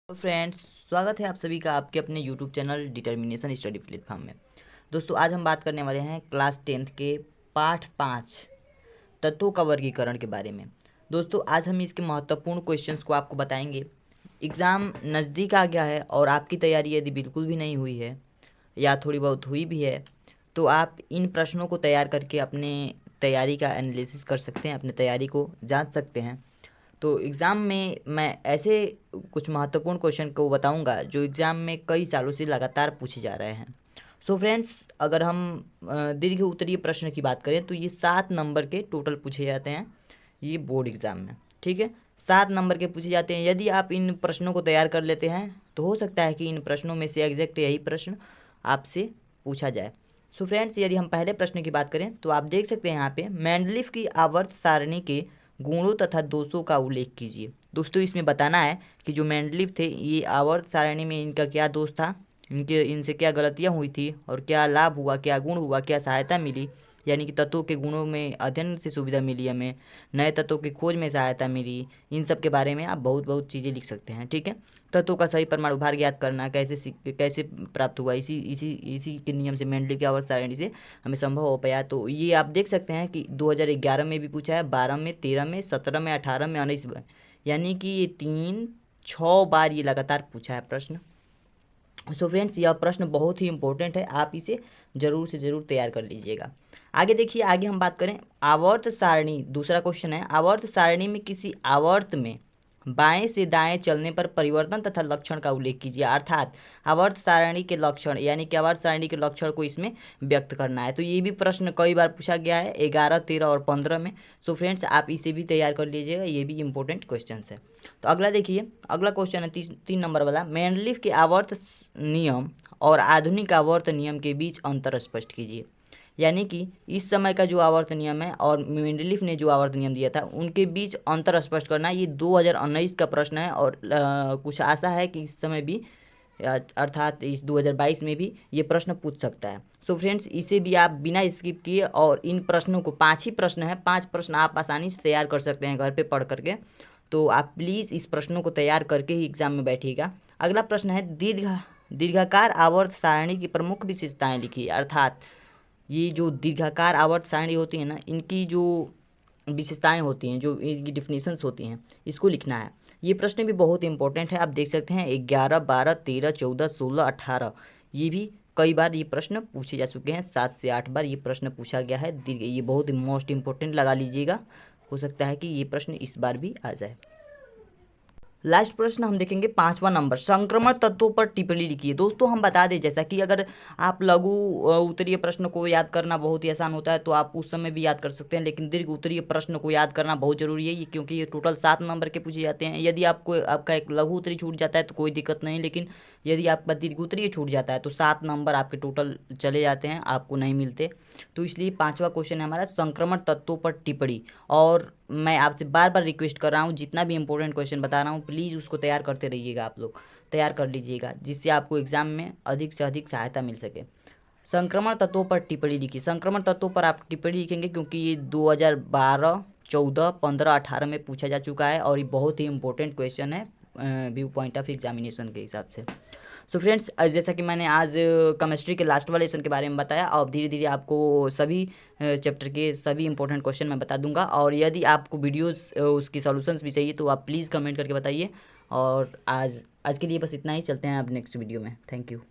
तो फ्रेंड्स, स्वागत है आप सभी का आपके अपने YouTube channel determination study platform में। दोस्तों, आज हम बात करने वाले हैं क्लास 10th के पाठ 5 तत्वों का वर्गीकरण के बारे में। दोस्तों, आज हम इसके महत्वपूर्ण क्वेश्चंस को आपको बताएंगे। एग्ज़ाम नज़दीक आ गया है और आपकी तैयारी यदि बिल्कुल भी नहीं हुई है या थोड़ी बहुत हुई भी है तो आप इन प्रश्नों को तैयार करके अपने तैयारी का एनालिसिस कर सकते हैं, अपनी तैयारी को जांच सकते हैं। तो एग्ज़ाम में मैं ऐसे कुछ महत्वपूर्ण क्वेश्चन को बताऊंगा जो एग्ज़ाम में कई सालों से लगातार पूछे जा रहे हैं। सो फ्रेंड्स, अगर हम दीर्घ उत्तरीय प्रश्न की बात करें तो ये 7 नंबर के टोटल पूछे जाते हैं ये बोर्ड एग्ज़ाम में। ठीक है, 7 नंबर के पूछे जाते हैं। यदि आप इन प्रश्नों को तैयार कर लेते हैं तो हो सकता है कि इन प्रश्नों में से एग्जैक्ट यही प्रश्न आपसे पूछा जाए। सो फ्रेंड्स, यदि हम पहले प्रश्न की बात करें तो आप देख सकते हैं यहाँ पे मेंडलीफ की आवर्त सारणी के गुणों तथा दोषों का उल्लेख कीजिए। दोस्तों, इसमें बताना है कि जो मेंडलीफ थे ये आवर्त सारणी में इनका क्या दोष था, इनसे क्या गलतियां हुई थी और क्या लाभ हुआ, क्या गुण हुआ, क्या सहायता मिली। यानी कि तत्वों के गुणों में अध्ययन से सुविधा मिली, हमें नए तत्वों की खोज में सहायता मिली। इन सब के बारे में आप बहुत बहुत चीज़ें लिख सकते हैं। ठीक है, तत्वों का सही परमाणु भार ज्ञात करना कैसे प्राप्त हुआ, इसी इसी इसी के नियम से मेंडलीफ की आवर्त सारणी से हमें संभव हो पाया। तो ये आप देख सकते हैं कि 2011 में भी पूछा है, 12 में, 13 में, 17 में, 18 में, 19 में, यानी कि ये 6 बार ये लगातार पूछा है प्रश्न। सो फ्रेंड्स, यह प्रश्न बहुत ही इंपॉर्टेंट है, आप इसे ज़रूर से ज़रूर तैयार कर लीजिएगा। आगे देखिए, आगे हम बात करें आवर्त सारणी। दूसरा क्वेश्चन है, आवर्त सारणी में किसी आवर्त में बाएं से दाएं चलने पर परिवर्तन तथा लक्षण का उल्लेख कीजिए। अर्थात आवर्त सारणी के लक्षण, यानी कि आवर्त सारणी के लक्षण को इसमें व्यक्त करना है। तो ये भी प्रश्न कई बार पूछा गया है 11, 13 और 15 में। सो फ्रेंड्स, आप इसे भी तैयार कर लीजिएगा, ये भी इंपॉर्टेंट क्वेश्चन है। तो अगला देखिए, अगला क्वेश्चन है 3 नंबर वाला, मेंडलीफ के आवर्त नियम और आधुनिक आवर्त नियम के बीच अंतर स्पष्ट कीजिए। यानी कि इस समय का जो आवर्त नियम है और मेंडलीफ ने जो आवर्त नियम दिया था उनके बीच अंतर स्पष्ट करना। ये 2019 का प्रश्न है और कुछ आशा है कि इस समय भी अर्थात इस 2022 में भी ये प्रश्न पूछ सकता है। सो फ्रेंड्स, इसे भी आप बिना स्किप किए, और इन प्रश्नों को 5 ही प्रश्न है, 5 प्रश्न आप आसानी से तैयार कर सकते हैं घर पे पढ़ करके। तो आप प्लीज़ इस प्रश्नों को तैयार करके ही एग्जाम में बैठिएगा। अगला प्रश्न है, दीर्घाकार आवर्त सारणी की प्रमुख विशेषताएं लिखिए। अर्थात ये जो दीर्घाकार आवर्त सारणी होती है ना, इनकी जो विशेषताएं होती हैं, जो इनकी डिफिनीशंस होती हैं, इसको लिखना है। ये प्रश्न भी बहुत इंपॉर्टेंट है, आप देख सकते हैं 11, 12, 13, 14, 16, 18, ये भी कई बार ये प्रश्न पूछे जा चुके हैं। 7 से 8 बार ये प्रश्न पूछा गया है। ये बहुत मोस्ट इंपॉर्टेंट लगा लीजिएगा, हो सकता है कि ये प्रश्न इस बार भी आ जाए। लास्ट प्रश्न हम देखेंगे 5वां नंबर, संक्रमण तत्वों पर टिप्पणी लिखिए। दोस्तों, हम बता दें जैसा कि अगर आप लघु उत्तरीय प्रश्न को याद करना बहुत ही आसान होता है तो आप उस समय भी याद कर सकते हैं, लेकिन दीर्घ उत्तरीय प्रश्न को याद करना बहुत जरूरी है ये, क्योंकि ये टोटल 7 नंबर के पूछे जाते हैं। यदि आपका एक लघु उत्तरीय छूट जाता है तो कोई दिक्कत नहीं, लेकिन यदि आपका दीर्घ उत्तरीय छूट जाता है तो 7 नंबर आपके टोटल चले जाते हैं, आपको नहीं मिलते। तो इसलिए 5वां क्वेश्चन है हमारा संक्रमण तत्वों पर टिप्पणी। और मैं आपसे बार बार रिक्वेस्ट कर रहा हूँ, जितना भी इंपॉर्टेंट क्वेश्चन बता रहा हूँ प्लीज़ उसको तैयार करते रहिएगा, आप लोग तैयार कर लीजिएगा, जिससे आपको एग्जाम में अधिक से अधिक सहायता मिल सके। संक्रमण तत्वों पर टिप्पणी लिखिए। संक्रमण तत्वों पर आप टिप्पणी लिखेंगे क्योंकि ये 2012, 14, 15, 18 में पूछा जा चुका है और ये बहुत ही इंपॉर्टेंट क्वेश्चन है व्यू पॉइंट ऑफ एग्जामिनेशन के हिसाब से। सो फ्रेंड्स, जैसा कि मैंने आज केमिस्ट्री के लास्ट वाले लेसन के बारे में बताया, और धीरे धीरे आपको सभी चैप्टर के सभी इंपॉर्टेंट क्वेश्चन मैं बता दूंगा। और यदि आपको वीडियोस उसकी सॉल्यूशंस भी चाहिए तो आप प्लीज़ कमेंट करके बताइए। और आज के लिए बस इतना ही, चलते हैं अब नेक्स्ट वीडियो में। Thank you.